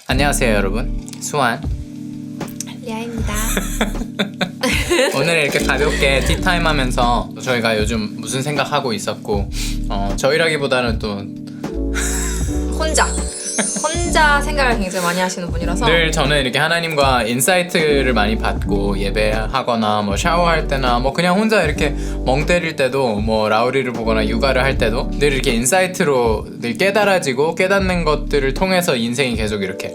안녕하세요 여러분, 수환 리아입니다. 오늘 이렇게 가볍게 티타임 하면서 저희가 요즘 무슨 생각하고 있었고 저희라기보다는 또 혼자 생각을 굉장히 많이 하시는 분이라서 늘 저는 이렇게 하나님과 인사이트를 많이 받고 예배하거나 뭐 샤워할 때나 뭐 그냥 혼자 이렇게 멍 때릴 때도 뭐 라우리를 보거나 육아를 할 때도 늘 이렇게 인사이트로 늘 깨달아지고 깨닫는 것들을 통해서 인생이 계속 이렇게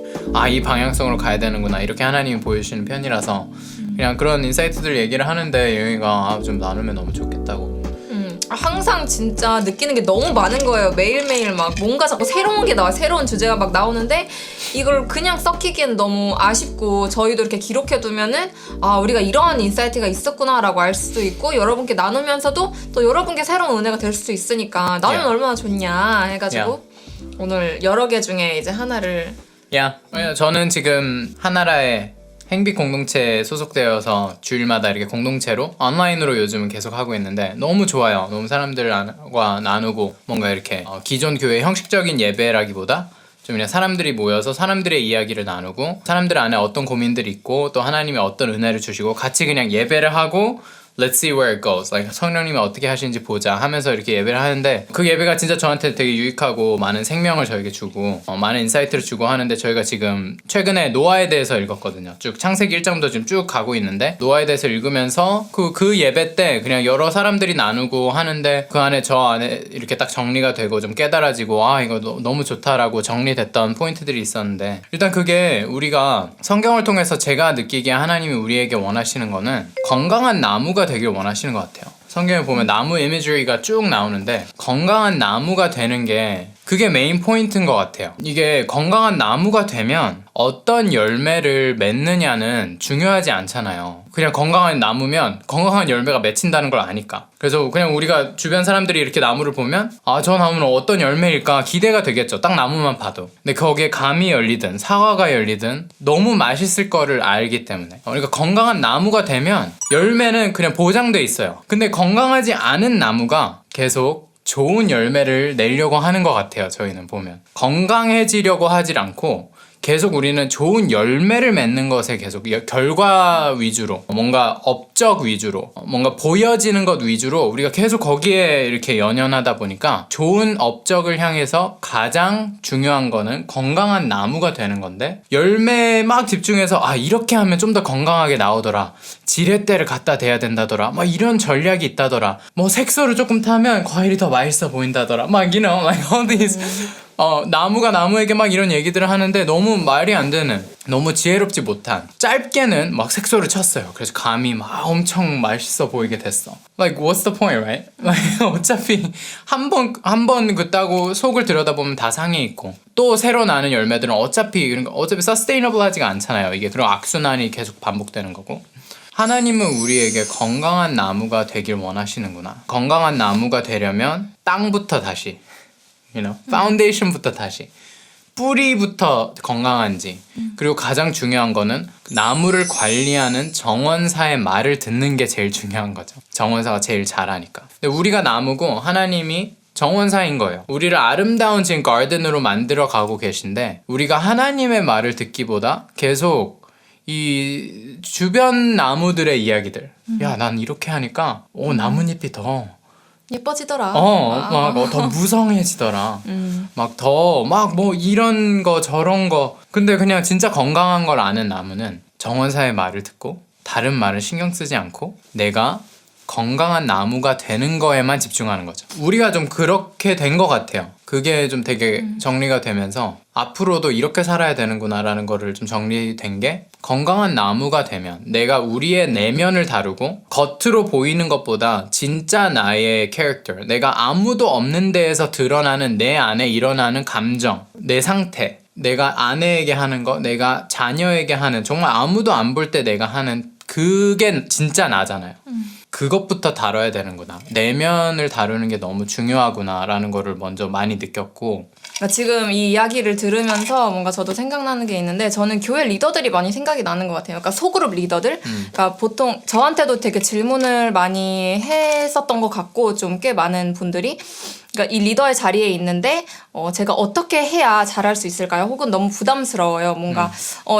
이 방향성으로 가야 되는구나 이렇게 하나님이 보여주시는 편이라서 그냥 그런 인사이트들 얘기를 하는데 여기가 좀 나누면 너무 좋겠다고. 항상 진짜 느끼는 게 너무 많은 거예요. 매일매일 막 뭔가 자꾸 새로운 게 나와, 새로운 주제가 막 나오는데 이걸 그냥 썩히기엔 너무 아쉽고, 저희도 이렇게 기록해두면은 우리가 이러한 인사이트가 있었구나 라고 알 수도 있고, 여러분께 나누면서도 또 여러분께 새로운 은혜가 될 수도 있으니까 나누면 얼마나 좋냐 해가지고 오늘 여러 개 중에 이제 하나를 저는 지금 하나라의 행비 공동체에 소속되어서 주일마다 이렇게 공동체로 온라인으로 요즘은 계속 하고 있는데 너무 좋아요. 너무 사람들과 나누고 뭔가 이렇게 기존 교회 형식적인 예배라기보다 좀 그냥 사람들이 모여서 사람들의 이야기를 나누고 사람들 안에 어떤 고민들이 있고 또 하나님이 어떤 은혜를 주시고 같이 그냥 예배를 하고 Let's see where it goes. 성령님이 어떻게 하시는지 보자 하면서 이렇게 예배를 하는데 그 예배가 진짜 저한테 되게 유익하고 많은 생명을 저에게 주고 많은 인사이트를 주고 하는데, 저희가 지금 최근에 노아에 대해서 읽었거든요. 쭉 창세기 1장부터 지금 쭉 가고 있는데 노아에 대해서 읽으면서 그 예배 때 그냥 여러 사람들이 나누고 하는데 그 안에 저 안에 이렇게 딱 정리가 되고 좀 깨달아지고 이거 너무 좋다라고 정리됐던 포인트들이 있었는데, 일단 그게 우리가 성경을 통해서 제가 느끼기에 하나님이 우리에게 원하시는 거는 건강한 나무가 되길 원하시는 것 같아요. 성경에 보면 나무 이미지가 쭉 나오는데 건강한 나무가 되는 게 그게 메인 포인트인 것 같아요. 이게 건강한 나무가 되면 어떤 열매를 맺느냐는 중요하지 않잖아요. 그냥 건강한 나무면 건강한 열매가 맺힌다는 걸 아니까. 그래서 그냥 우리가 주변 사람들이 이렇게 나무를 보면 저 나무는 어떤 열매일까 기대가 되겠죠. 딱 나무만 봐도. 근데 거기에 감이 열리든 사과가 열리든 너무 맛있을 거를 알기 때문에. 그러니까 건강한 나무가 되면 열매는 그냥 보장돼 있어요. 근데 건강하지 않은 나무가 계속 좋은 열매를 내려고 하는 것 같아요. 저희는 보면 건강해지려고 하질 않고 계속 우리는 좋은 열매를 맺는 것에 계속 결과 위주로, 뭔가 업적 위주로, 뭔가 보여지는 것 위주로 우리가 계속 거기에 이렇게 연연하다 보니까 좋은 업적을 향해서 가장 중요한 거는 건강한 나무가 되는 건데, 열매에 막 집중해서 이렇게 하면 좀 더 건강하게 나오더라, 지렛대를 갖다 대야 된다더라, 막 이런 전략이 있다더라, 뭐 색소를 조금 타면 과일이 더 맛있어 보인다더라, 막 like all these 나무가 나무에게 막 이런 얘기들을 하는데 너무 말이 안 되는, 너무 지혜롭지 못한, 짧게는 막 색소를 쳤어요. 그래서 감이 막 엄청 맛있어 보이게 됐어. Like what's the point, right? Like, 어차피 한 번 그따고 속을 들여다보면 다 상해 있고, 또 새로 나는 열매들은 어차피 sustainable 하지가 않잖아요. 이게 그런 악순환이 계속 반복되는 거고. 하나님은 우리에게 건강한 나무가 되길 원하시는구나. 건강한 나무가 되려면 땅부터 다시 파운데이션부터 다시, 뿌리부터 건강한지, 그리고 가장 중요한 거는 나무를 관리하는 정원사의 말을 듣는 게 제일 중요한 거죠. 정원사가 제일 잘하니까. 근데 우리가 나무고 하나님이 정원사인 거예요. 우리를 아름다운 지금 가든으로 만들어 가고 계신데, 우리가 하나님의 말을 듣기보다 계속 이 주변 나무들의 이야기들, 난 이렇게 하니까 나뭇잎이 더 예뻐지더라. 더 무성해지더라. 막 뭐 이런 거 저런 거. 근데 그냥 진짜 건강한 걸 아는 나무는 정원사의 말을 듣고 다른 말을 신경 쓰지 않고 내가 건강한 나무가 되는 거에만 집중하는 거죠. 우리가 좀 그렇게 된 것 같아요. 그게 좀 되게 정리가 되면서 앞으로도 이렇게 살아야 되는구나 라는 거를 좀 정리된 게, 건강한 나무가 되면 내가 우리의 내면을 다루고 겉으로 보이는 것보다 진짜 나의 캐릭터, 내가 아무도 없는 데에서 드러나는 내 안에 일어나는 감정, 내 상태, 내가 아내에게 하는 거, 내가 자녀에게 하는, 정말 아무도 안 볼 때 내가 하는 그게 진짜 나잖아요. 그것부터 다뤄야 되는구나, 내면을 다루는 게 너무 중요하구나 라는 거를 먼저 많이 느꼈고, 지금 이 이야기를 들으면서 뭔가 저도 생각나는 게 있는데, 저는 교회 리더들이 많이 생각이 나는 것 같아요. 그러니까 소그룹 리더들. 그러니까 보통 저한테도 되게 질문을 많이 했었던 것 같고, 좀 꽤 많은 분들이 그러니까 이 리더의 자리에 있는데 제가 어떻게 해야 잘할 수 있을까요? 혹은 너무 부담스러워요. 뭔가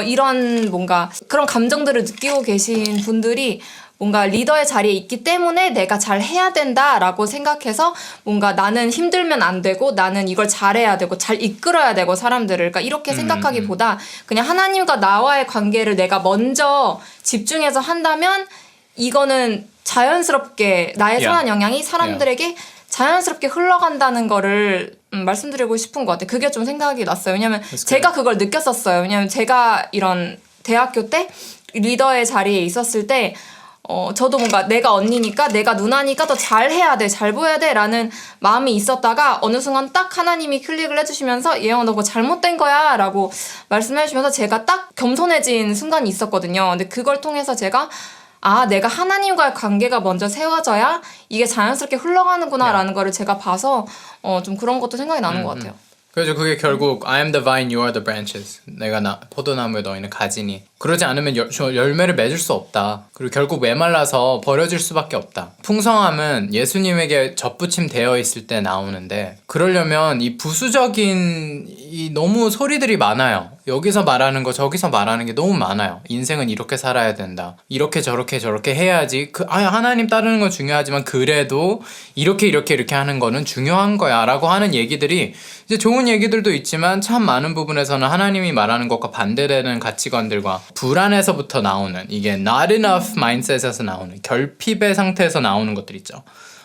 이런 뭔가 그런 감정들을 느끼고 계신 분들이 뭔가 리더의 자리에 있기 때문에 내가 잘 해야 된다라고 생각해서 뭔가 나는 힘들면 안 되고 나는 이걸 잘해야 되고 잘 이끌어야 되고 사람들을 그러니까 이렇게 생각하기보다 그냥 하나님과 나와의 관계를 내가 먼저 집중해서 한다면 이거는 자연스럽게 나의 선한 영향이 사람들에게 자연스럽게 흘러간다는 거를 말씀드리고 싶은 것 같아요. 그게 좀 생각이 났어요. 왜냐면 제가 그걸 느꼈었어요. 왜냐면 제가 이런 대학교 때 리더의 자리에 있었을 때 저도 뭔가 내가 언니니까 내가 누나니까 더 잘해야 돼, 잘 보여야 돼 라는 마음이 있었다가 어느 순간 딱 하나님이 클릭을 해주시면서 예영아 너 그거 잘못된 거야 라고 말씀해 주시면서 제가 딱 겸손해진 순간이 있었거든요. 근데 그걸 통해서 제가 내가 하나님과의 관계가 먼저 세워져야 이게 자연스럽게 흘러가는구나 라는 거를 제가 봐서 좀 그런 것도 생각이 나는 것 같아요. 그래서 그게 결국 I am the vine, you are the branches. 내가 포도나무에 너희는 가지니. 그러지 않으면 열매를 맺을 수 없다. 그리고 결국 메말라서 버려질 수밖에 없다. 풍성함은 예수님에게 접붙임되어 있을 때 나오는데 그러려면 이 부수적인 이 너무 소리들이 많아요. 여기서 말하는 거 저기서 말하는 게 너무 많아요. 인생은 이렇게 살아야 된다. 이렇게 저렇게 해야지. 하나님 따르는 건 중요하지만 그래도 이렇게 하는 거는 중요한 거야 라고 하는 얘기들이 이제 좋은 얘기들도 있지만 참 많은 부분에서는 하나님이 말하는 것과 반대되는 가치관들과 불안에서부터 나오는 이게 not enough mindset에서 나오는 결핍의 상태에서 나오는 것들 있죠.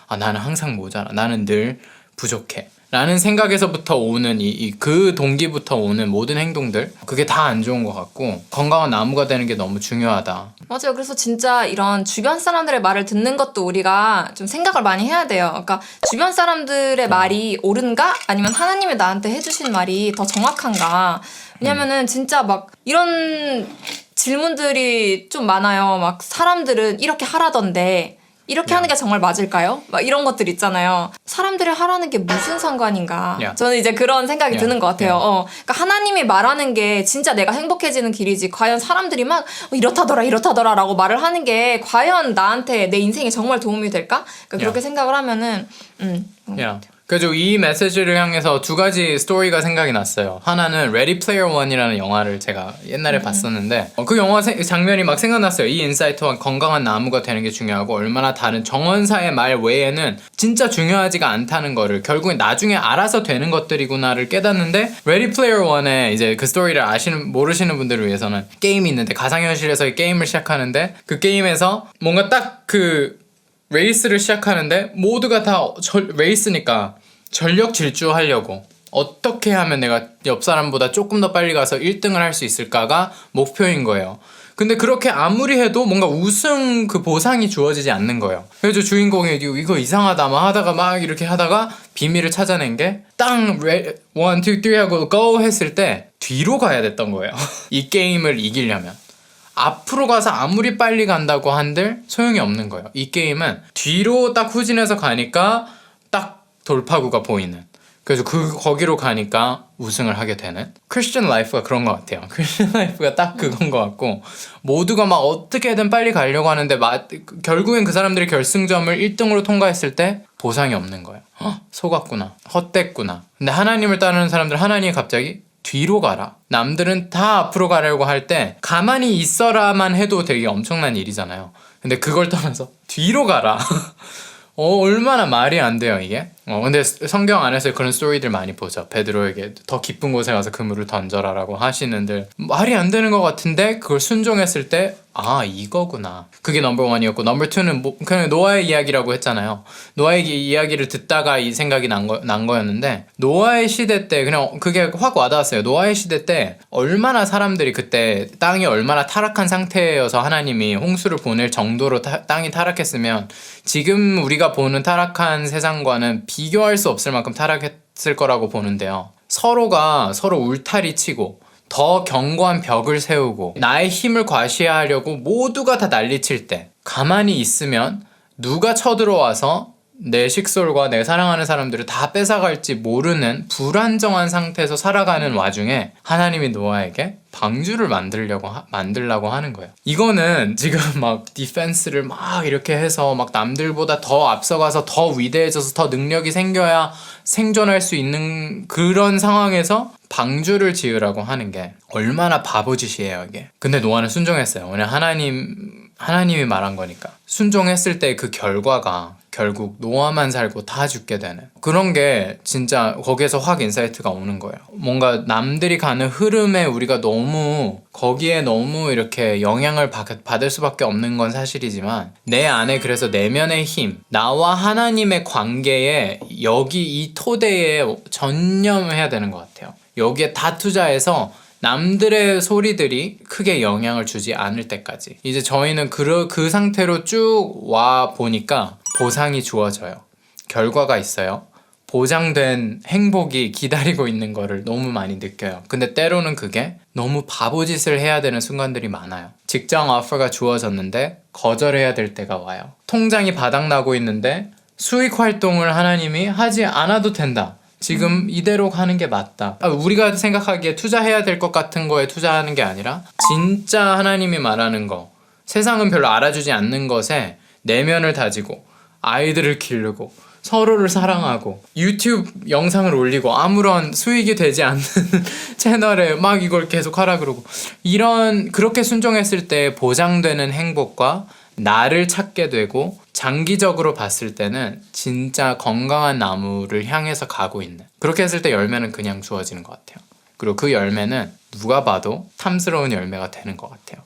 나는 항상 모자라. 나는 늘 부족해. 라는 생각에서부터 오는 그 동기부터 오는 모든 행동들 그게 다 안 좋은 것 같고 건강한 나무가 되는 게 너무 중요하다. 맞아요. 그래서 진짜 이런 주변 사람들의 말을 듣는 것도 우리가 좀 생각을 많이 해야 돼요. 그러니까 주변 사람들의 말이 옳은가? 아니면 하나님이 나한테 해주신 말이 더 정확한가? 왜냐면은 진짜 막 이런 질문들이 좀 많아요. 막 사람들은 이렇게 하라던데 이렇게 하는 게 정말 맞을까요? 막 이런 것들 있잖아요. 사람들이 하라는 게 무슨 상관인가. 저는 이제 그런 생각이 드는 것 같아요. 그러니까 하나님이 말하는 게 진짜 내가 행복해지는 길이지. 과연 사람들이 막 이렇다더라 라고 말을 하는 게 과연 나한테 내 인생에 정말 도움이 될까? 그러니까 그렇게 생각을 하면은 그래서 이 메시지를 향해서 두 가지 스토리가 생각이 났어요. 하나는 Ready Player One이라는 영화를 제가 옛날에 봤었는데 그 영화 장면이 막 생각났어요. 이 인사이트와 건강한 나무가 되는 게 중요하고 얼마나 다른 정원사의 말 외에는 진짜 중요하지가 않다는 거를 결국엔 나중에 알아서 되는 것들이구나를 깨닫는데 Ready Player One의 이제 그 스토리를 모르시는 분들을 위해서는 게임이 있는데 가상현실에서의 게임을 시작하는데 그 게임에서 뭔가 딱 그 레이스를 시작하는데 모두가 다 레이스니까 전력 질주하려고 어떻게 하면 내가 옆 사람보다 조금 더 빨리 가서 1등을 할 수 있을까가 목표인 거예요. 근데 그렇게 아무리 해도 뭔가 우승 그 보상이 주어지지 않는 거예요. 그래서 주인공이 이거 이상하다 막 하다가 막 이렇게 하다가 비밀을 찾아낸 게 땅 1, 2, 3 하고 go 했을 때 뒤로 가야 됐던 거예요. 이 게임을 이기려면. 앞으로 가서 아무리 빨리 간다고 한들 소용이 없는 거예요. 이 게임은 뒤로 딱 후진해서 가니까 딱 돌파구가 보이는. 그래서 거기로 가니까 우승을 하게 되는. 크리스천 라이프가 그런 것 같아요. 크리스천 라이프가 딱 그건 것 같고 모두가 막 어떻게든 빨리 가려고 하는데 결국엔 그 사람들이 결승점을 1등으로 통과했을 때 보상이 없는 거예요. 속았구나. 헛됐구나. 근데 하나님을 따르는 사람들 하나님이 갑자기 뒤로 가라. 남들은 다 앞으로 가려고 할 때 가만히 있어라만 해도 되게 엄청난 일이잖아요. 근데 그걸 떠나서 뒤로 가라. 얼마나 말이 안 돼요 이게. 근데 성경 안에서 그런 스토리들 많이 보죠. 베드로에게 더 깊은 곳에 가서 그물을 던져라라고 하시는데 말이 안 되는 것 같은데 그걸 순종했을 때 이거구나. 그게 넘버 원이었고 넘버 투는 그냥 노아의 이야기라고 했잖아요. 노아의 이야기를 듣다가 이 생각이 난 거였는데 노아의 시대 때 그냥 그게 확 와닿았어요. 노아의 시대 때 얼마나 사람들이 그때 땅이 얼마나 타락한 상태여서 하나님이 홍수를 보낼 정도로 땅이 타락했으면 지금 우리가 보는 타락한 세상과는 비교할 수 없을 만큼 타락했을 거라고 보는데요. 서로가 서로 울타리 치고 더 견고한 벽을 세우고 나의 힘을 과시하려고 모두가 다 난리칠 때 가만히 있으면 누가 쳐들어와서 내 식솔과 내 사랑하는 사람들을 다 뺏어갈지 모르는 불안정한 상태에서 살아가는 와중에 하나님이 노아에게 방주를 만들려고 하는 거예요. 이거는 지금 막 디펜스를 막 이렇게 해서 막 남들보다 더 앞서가서 더 위대해져서 더 능력이 생겨야 생존할 수 있는 그런 상황에서 방주를 지으라고 하는 게 얼마나 바보짓이에요 이게. 근데 노아는 순종했어요. 왜냐 하나님이 말한 거니까. 순종했을 때 그 결과가 결국 노아만 살고 다 죽게 되는 그런 게 진짜 거기에서 확 인사이트가 오는 거예요. 뭔가 남들이 가는 흐름에 우리가 거기에 너무 이렇게 영향을 받을 수밖에 없는 건 사실이지만 내 안에 그래서 내면의 힘, 나와 하나님의 관계에 여기 이 토대에 전념해야 되는 것 같아요. 여기에 다 투자해서 남들의 소리들이 크게 영향을 주지 않을 때까지. 이제 저희는 그 상태로 쭉 와 보니까 보상이 주어져요. 결과가 있어요. 보장된 행복이 기다리고 있는 거를 너무 많이 느껴요. 근데 때로는 그게 너무 바보짓을 해야 되는 순간들이 많아요. 직장 오퍼가 주어졌는데 거절해야 될 때가 와요. 통장이 바닥나고 있는데 수익 활동을 하나님이 하지 않아도 된다. 지금 이대로 가는 게 맞다. 우리가 생각하기에 투자해야 될 것 같은 거에 투자하는 게 아니라 진짜 하나님이 말하는 거, 세상은 별로 알아주지 않는 것에 내면을 다지고 아이들을 기르고 서로를 사랑하고 유튜브 영상을 올리고 아무런 수익이 되지 않는 채널에 막 이걸 계속 하라 그러고 그렇게 순종했을 때 보장되는 행복과 나를 찾게 되고 장기적으로 봤을 때는 진짜 건강한 나무를 향해서 가고 있는 그렇게 했을 때 열매는 그냥 주어지는 것 같아요. 그리고 그 열매는 누가 봐도 탐스러운 열매가 되는 것 같아요.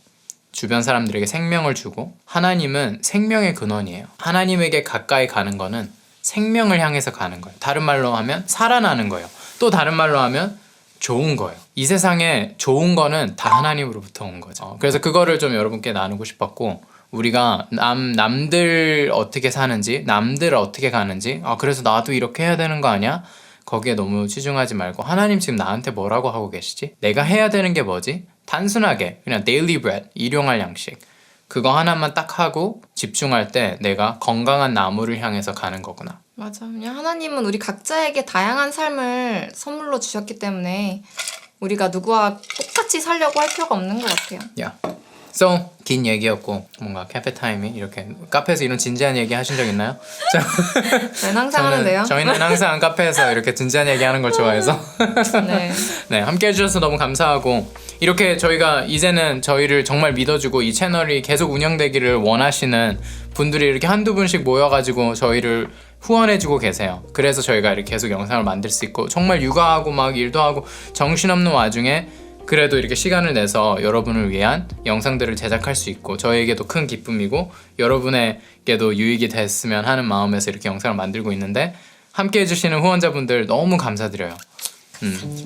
주변 사람들에게 생명을 주고 하나님은 생명의 근원이에요. 하나님에게 가까이 가는 거는 생명을 향해서 가는 거예요. 다른 말로 하면 살아나는 거예요. 또 다른 말로 하면 좋은 거예요. 이 세상에 좋은 거는 다 하나님으로부터 온 거죠. 그래서 그거를 좀 여러분께 나누고 싶었고 우리가 남들 어떻게 사는지 남들 어떻게 가는지 그래서 나도 이렇게 해야 되는 거 아니야? 거기에 너무 치중하지 말고 하나님 지금 나한테 뭐라고 하고 계시지? 내가 해야 되는 게 뭐지? 단순하게 그냥 daily bread, 일용할 양식 그거 하나만 딱 하고 집중할 때 내가 건강한 나무를 향해서 가는 거구나. 맞아. 그냥 하나님은 우리 각자에게 다양한 삶을 선물로 주셨기 때문에 우리가 누구와 똑같이 살려고 할 필요가 없는 것 같아요. Yeah. So, 긴 얘기였고 뭔가 카페 타임이 이렇게 카페에서 이런 진지한 얘기 하신 적 있나요? 저는 항상 하는데요. 저희는 항상 카페에서 이렇게 진지한 얘기하는 걸 좋아해서 네. 네, 함께 해주셔서 너무 감사하고 이렇게 저희가 이제는 저희를 정말 믿어주고 이 채널이 계속 운영되기를 원하시는 분들이 이렇게 한두 분씩 모여가지고 저희를 후원해주고 계세요. 그래서 저희가 이렇게 계속 영상을 만들 수 있고 정말 육아하고 막 일도 하고 정신없는 와중에 그래도 이렇게 시간을 내서 여러분을 위한 영상들을 제작할 수 있고 저희에게도 큰 기쁨이고 여러분에게도 유익이 됐으면 하는 마음에서 이렇게 영상을 만들고 있는데 함께 해주시는 후원자분들 너무 감사드려요.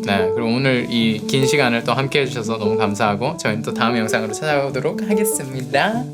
네, 그리고 오늘 이 긴 시간을 또 함께 해주셔서 너무 감사하고 저희는 또 다음 영상으로 찾아오도록 하겠습니다.